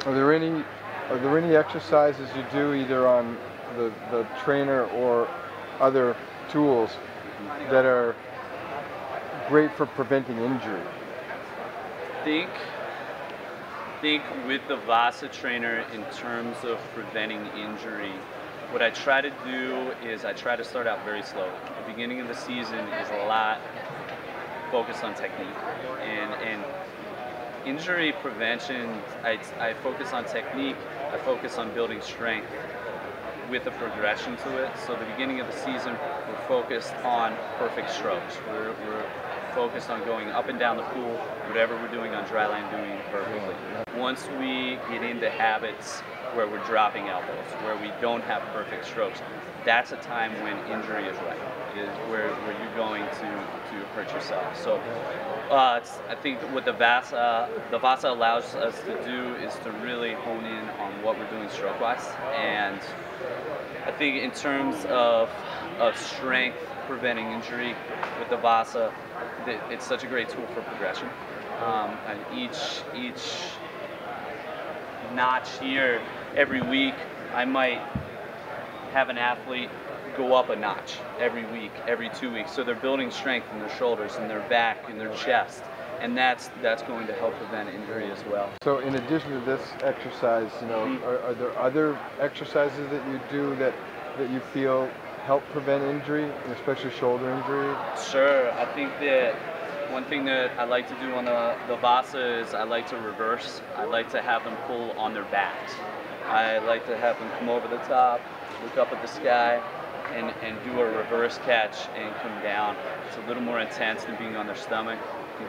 Are there any exercises you do either on the trainer or other tools that are great for preventing injury? Think with the Vasa Trainer in terms of preventing injury. What I try to do is I try to start out very slow. The beginning of the season is a lot focused on technique and injury prevention. I focus on technique. I focus on building strength with a progression to it. So the beginning of the season, we're focused on perfect strokes. We're focused on going up and down the pool, whatever we're doing on dry land, doing it perfectly. Once we get into habits where we're dropping elbows, where we don't have perfect strokes, that's a time when injury is right, is where you're going to hurt yourself. So I think what the Vasa allows us to do is to really hone in on what we're doing stroke-wise. And I think in terms of strength preventing injury with the Vasa, it's such a great tool for progression. And each notch here, every week, I might have an athlete go up a notch every week, every 2 weeks. So they're building strength in their shoulders, in their back, in their chest. And that's going to help prevent injury as well. So in addition to this exercise, are there other exercises that you do that you feel help prevent injury, and especially shoulder injury? Sure. I think that one thing that I like to do on the Vasa is I like to reverse. I like to have them pull on their backs. I like to have them come over the top, look up at the sky, and do a reverse catch and come down. It's a little more intense than being on their stomach.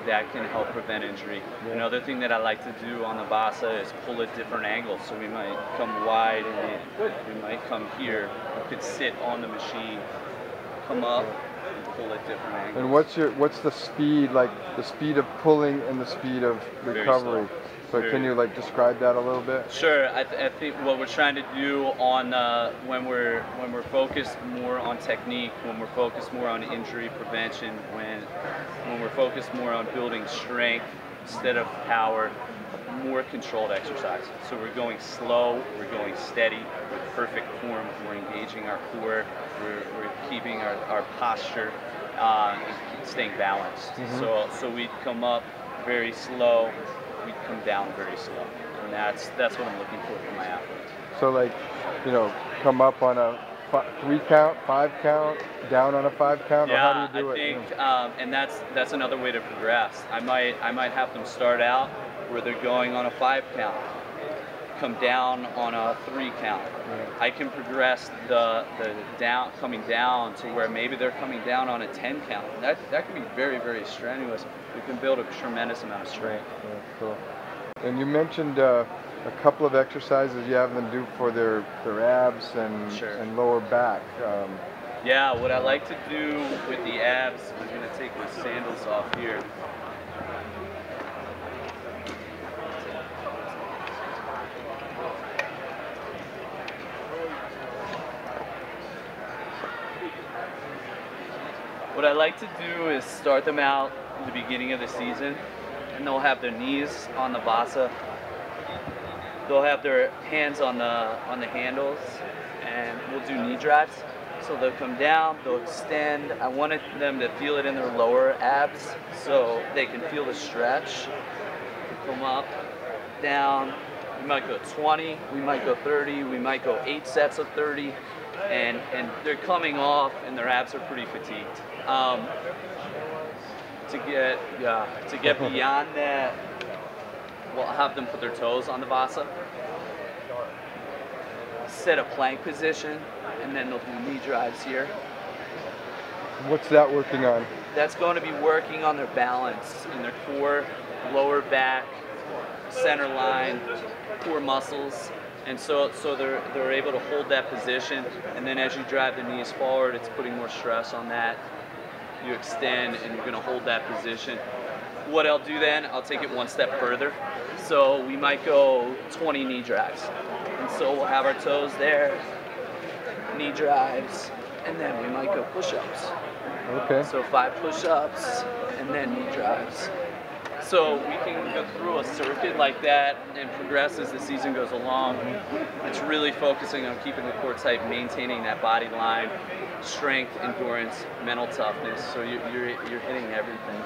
That can help prevent injury. Yeah. Another thing that I like to do on the Vasa is pull at different angles. So we might come wide and in. We might come here. We could sit on the machine, come up, and pull at different angles. And what's the speed, like the speed of pulling and the speed of recovery? So can you describe that a little bit? Sure. I think what we're trying to do on when we're focused more on technique, when we're focused more on injury prevention, when we're focused more on building strength instead of power, more controlled exercise. So we're going slow, we're going steady, with perfect form. We're engaging our core. We're keeping our posture, staying balanced. Mm-hmm. So we come up very slow. We come down very slow, and that's what I'm looking for my athletes. So come up on a 3 count, 5 count, down on a 5 count, or how do you do it? I think, and that's another way to progress. I might have them start out where they're going on a 5 count, come down on a 3 count. Yeah. I can progress the coming down to where maybe they're coming down on a 10 count. That can be very, very strenuous. We can build a tremendous amount of strength. Yeah, cool. And you mentioned a couple of exercises you have them do for their abs and lower back. Yeah, what I like to do with the abs, I'm going to take my sandals off here. What I like to do is start them out in the beginning of the season, and they'll have their knees on the Vasa. They'll have their hands on the handles, and we'll do knee drives. So they'll come down, they'll extend. I wanted them to feel it in their lower abs so they can feel the stretch. Come up, down. We might go 20, we might go 30, we might go 8 sets of 30. And they're coming off and their abs are pretty fatigued. To get beyond that, we'll have them put their toes on the Vasa, set a plank position, and then they'll do knee drives here. What's that working on? That's going to be working on their balance in their core, lower back, center line, core muscles. And so they're able to hold that position, and then as you drive the knees forward, it's putting more stress on that. You extend, and you're going to hold that position. What I'll do then, I'll take it one step further. So we might go 20 knee drives. And so we'll have our toes there, knee drives, and then we might go push-ups. Okay. So 5 push-ups, and then knee drives. So we can go through a circuit like that and progress as the season goes along. It's really focusing on keeping the core tight, maintaining that body line, strength, endurance, mental toughness. So you're hitting everything.